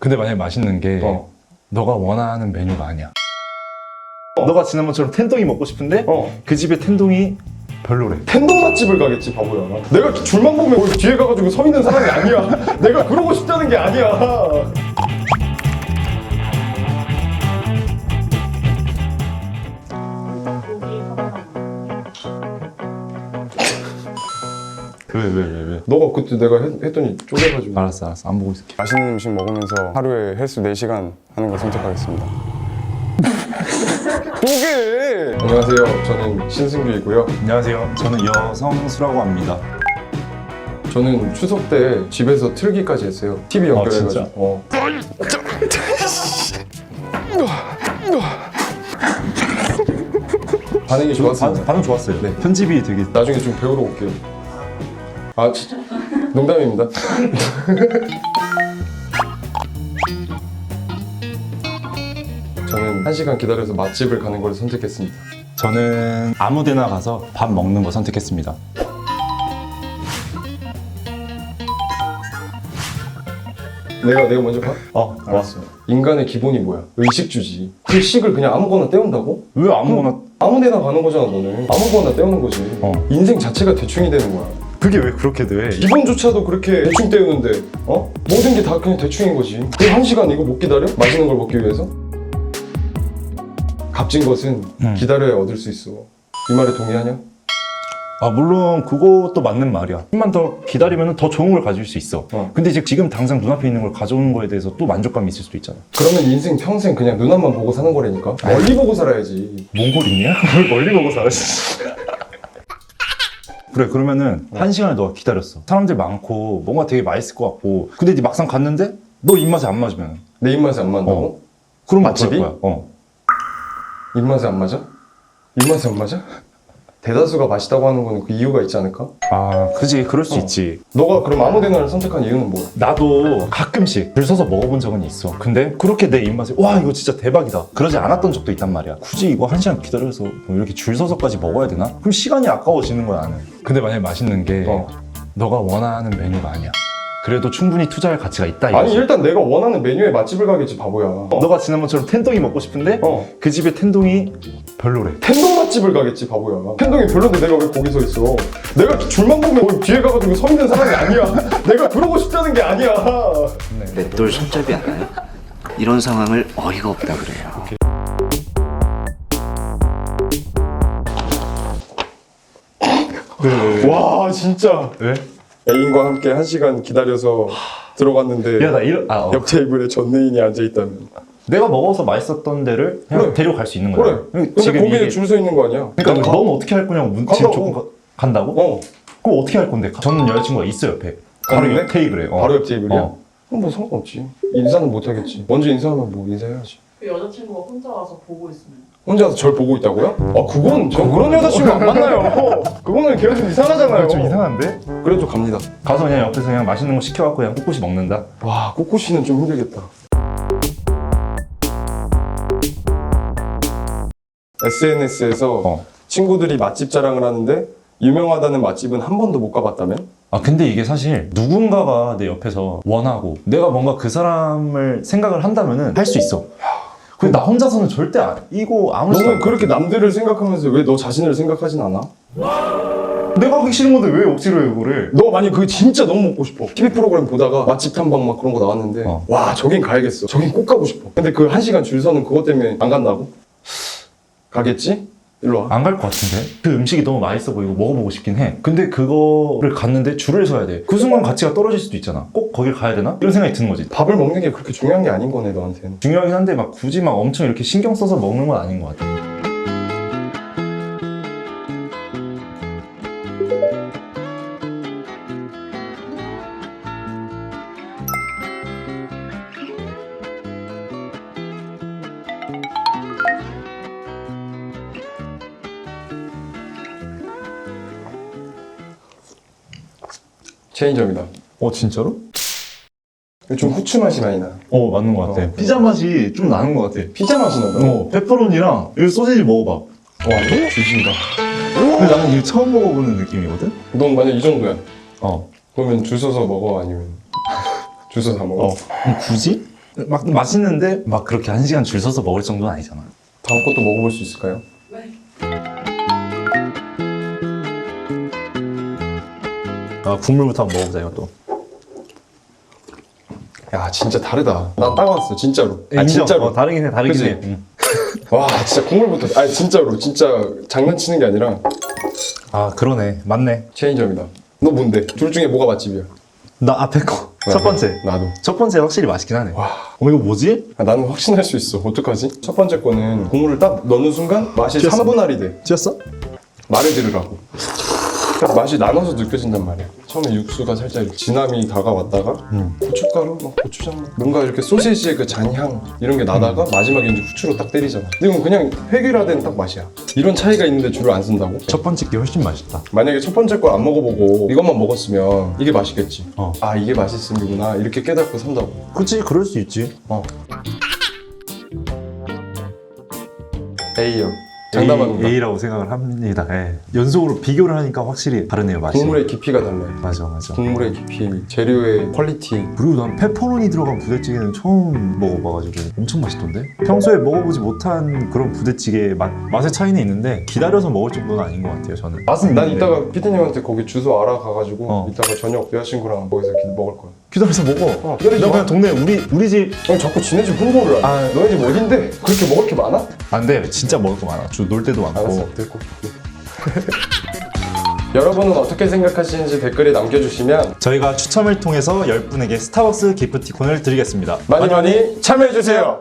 근데 만약에 맛있는 게 너가 원하는 메뉴가 아니야. 너가 지난번처럼 텐동이 먹고 싶은데 그 집의 텐동이 별로래. 텐동 맛집을 가겠지 바보야. 내가 줄만 보면 거기 뒤에 가가지고 서 있는 사람이 아니야. 내가 그러고 싶다는 게 아니야. 왜? 너가 그때 내가 했더니 쪼개가지고. 알았어 안 보고 있을게. 맛있는 음식 먹으면서 하루에 헬스 4시간 하는 걸 선택하겠습니다. 쪼개! 안녕하세요. 저는 신승규이고요. 안녕하세요. 저는 여성수라고 합니다. 저는 추석 때 집에서 틀기까지 했어요. TV 연결해가지고. 진짜? 반응이 좋았습니다. 반응 좋았어요. 네. 편집이 되게 나중에 좀 배우러 올게요. 아, 진짜. 농담입니다. 저는 1시간 기다려서 맛집을 가는 걸 선택했습니다. 저는 아무데나 가서 밥 먹는 거 선택했습니다. 내가 먼저 봐? 알았어. 인간의 기본이 뭐야? 의식주지. 그 식을 그냥 아무거나 때운다고? 왜 아무거나 아무데나 가는 거잖아, 너는. 아무거나 때우는 거지. 인생 자체가 대충이 되는 거야. 그게 왜 그렇게 돼? 기본조차도 그렇게 대충 때우는데 모든 게 다 그냥 대충인 거지. 그 1시간 이거 못 기다려? 맛있는 걸 먹기 위해서? 값진 것은 기다려야 얻을 수 있어. 이 말에 동의하냐? 물론 그것도 맞는 말이야. 좀만 더 기다리면 더 좋은 걸 가질 수 있어. 근데 이제 지금 당장 눈앞에 있는 걸 가져오는 거에 대해서 또 만족감이 있을 수도 있잖아. 그러면 인생 평생 그냥 눈앞만 보고 사는 거라니까. 멀리 보고 살아야지. 몽골이냐? 뭘 멀리 보고 살아. 그래, 그러면은 1시간을 너가 기다렸어. 사람들 많고 뭔가 되게 맛있을 것 같고, 근데 네 막상 갔는데 너 입맛에 안 맞으면 내 입맛에 안 맞는다고? 그럼 맛집이? 어떡할 거야? 입맛에 안 맞아? 입맛에 안 맞아? 대다수가 맛있다고 하는 거는 그 이유가 있지 않을까? 그지, 그럴 수 있지. 너가 그럼 아무데나를 선택한 이유는 뭐야? 나도 가끔씩 줄 서서 먹어본 적은 있어. 근데 그렇게 내 입맛에 와 이거 진짜 대박이다 그러지 않았던 적도 있단 말이야. 굳이 이거 1시간 기다려서 뭐 이렇게 줄 서서까지 먹어야 되나? 그럼 시간이 아까워지는 거야 나는. 근데 만약에 맛있는 게 너가 원하는 메뉴가 아니야. 그래도 충분히 투자할 가치가 있다 이거지. 아니 일단 내가 원하는 메뉴의 맛집을 가겠지 바보야. 너가 지난번처럼 텐동이 먹고 싶은데 그 집의 텐동이 별로래. 텐동 맛집을 가겠지 바보야. 텐동이 별론데 내가 왜 거기 서 있어? 내가 줄만 보면 거기 뒤에 가가지고 서 있는 사람이 아니야. 내가 그러고 싶다는 게 아니야. 맷돌 손잡이 알아요? 이런 상황을 어이가 없다 그래요. 와 진짜. 왜? 애인과 함께 1시간 기다려서 들어갔는데 야 나 이런 옆 테이블에 전내인이 앉아있다면. 내가 먹어서 맛있었던 데를 그냥 그래. 데려갈 수 있는 그래. 거야. 근데 거기에 줄 서 있는 거 아니야? 그러니까 너는 어떻게 할 거냐고 지금 조금 간다고? 어. 그럼 어떻게 할 건데? 저는 여자친구가 있어 옆에. 바로 갔는데? 옆 테이블에. 바로 옆 테이블이야? 어. 그럼 뭐 상관없지. 인사는 못 하겠지. 먼저 인사하면 뭐 인사해야지. 그 여자친구가 혼자 와서 보고 있으면 혼자서 절 보고 있다고요? 그건 전 그런 여자친구 안 만나요. 그거는 걔가 좀 이상하잖아요. 좀 이상한데? 그래도 갑니다. 가서 그냥 옆에서 그냥 맛있는 거 시켜갖고 그냥 꿋꿋이 먹는다. 와, 꼬꼬씨는 좀 힘들겠다. SNS에서 친구들이 맛집 자랑을 하는데 유명하다는 맛집은 한 번도 못 가봤다면? 근데 이게 사실 누군가가 내 옆에서 원하고 내가 뭔가 그 사람을 생각을 한다면은 할 수 있어. 근데 나 혼자서는 절대 이거 아무렇지도 너는 그렇게 남들을 생각하면서 왜 너 자신을 생각하진 않아? 내가 하기 싫은 건데 왜 억지로 해 그거를? 너 만약 그게 진짜 너무 먹고 싶어. TV 프로그램 보다가 맛집 탐방 막 그런 거 나왔는데 와 저긴 가야겠어. 저긴 꼭 가고 싶어. 근데 그 1시간 줄 서는 그것 때문에 안 간다고? 가겠지? 일로 와. 안 갈 것 같은데? 그 음식이 너무 맛있어 보이고 먹어보고 싶긴 해. 근데 그거를 갔는데 줄을 서야 돼. 그 순간 가치가 떨어질 수도 있잖아. 꼭 거길 가야 되나? 이런 생각이 드는 거지. 밥을 먹는 게 그렇게 중요한 게 아닌 거네 너한테는. 중요하긴 한데 막 굳이 막 엄청 이렇게 신경 써서 먹는 건 아닌 것 같아. 체인점이다. 진짜로? 좀 후추 맛이 많이 나. 맞는 것 같아. 피자 맛이 좀 나는 것 같아. 피자 맛이 난다. 페퍼로니랑 이 소시지 먹어봐. 와, 이거 뒤진다. 근데 나는 이거 처음 먹어보는 느낌이거든? 넌 만약 이 정도야. 어. 그러면 줄 서서 먹어 아니면 줄 서서 다 먹어? 그럼 굳이? 막 맛있는데 막 그렇게 1시간 줄 서서 먹을 정도는 아니잖아. 다음 것도 먹어볼 수 있을까요? 네. 국물부터 한번 먹어보자 이것도. 야 진짜 다르다. 난 따가웠어 진짜로. 아 인정. 진짜로. 다르긴 해, 다르긴 그치? 해. 와 진짜 국물부터. 아니 진짜로 진짜 장난치는 게 아니라 아 그러네, 맞네. 체인점이다. 너 뭔데? 둘 중에 뭐가 맛집이야? 나 앞에 거 첫 번째. 나도. 첫 번째 확실히 맛있긴 하네. 와. 이거 뭐지? 아, 나는 확신할 수 있어. 어떡하지? 첫 번째 거는 국물을 딱 넣는 순간 맛이 튀었어? 3분할이 돼. 찌었어? 말을 들으라고. 그러니까 맛이 나눠서 느껴진단 말이야. 처음에 육수가 살짝 이렇게 진함이 다가왔다가 고춧가루, 막 고추장, 막 뭔가 이렇게 소시지의 그 잔향 이런 게 나다가 마지막에 이제 후추로 딱 때리잖아. 이건 그냥 획일화된 딱 맛이야. 이런 차이가 있는데 줄을 안 쓴다고? 첫 번째 게 훨씬 맛있다. 만약에 첫 번째 걸 안 먹어보고 이것만 먹었으면 이게 맛있겠지. 어. 아 이게 맛있음이구나 이렇게 깨닫고 산다고. 그치, 그럴 수 있지. A요. 장담하는 거. A라고 생각을 합니다. 예. 연속으로 비교를 하니까 확실히 다르네요, 맛이. 국물의 깊이가 달라요. 맞아, 맞아. 국물의 깊이, 재료의 퀄리티. 그리고 난 페퍼로니 들어간 부대찌개는 처음 먹어봐가지고 엄청 맛있던데? 평소에 먹어보지 못한 그런 부대찌개 맛의 차이는 있는데 기다려서 먹을 정도는 아닌 것 같아요, 저는. 맛은 난 있는데. 이따가 피디님한테 거기 주소 알아가가지고 이따가 저녁 여자친구랑 거기서 먹을 거야. 기다려서 먹어. 기다리지 나 마. 그냥 동네 우리 집. 형 자꾸 지네 집 홍보를 해. 아. 너네 집 어딘데? 그렇게 먹을 게 많아? 안 돼, 진짜 먹을 거 많아. 놀 때도 많고. 알았어, 됐고. 여러분은 어떻게 생각하시는지 댓글에 남겨주시면 저희가 추첨을 통해서 10분에게 스타벅스 기프티콘을 드리겠습니다. 많이 참여해주세요.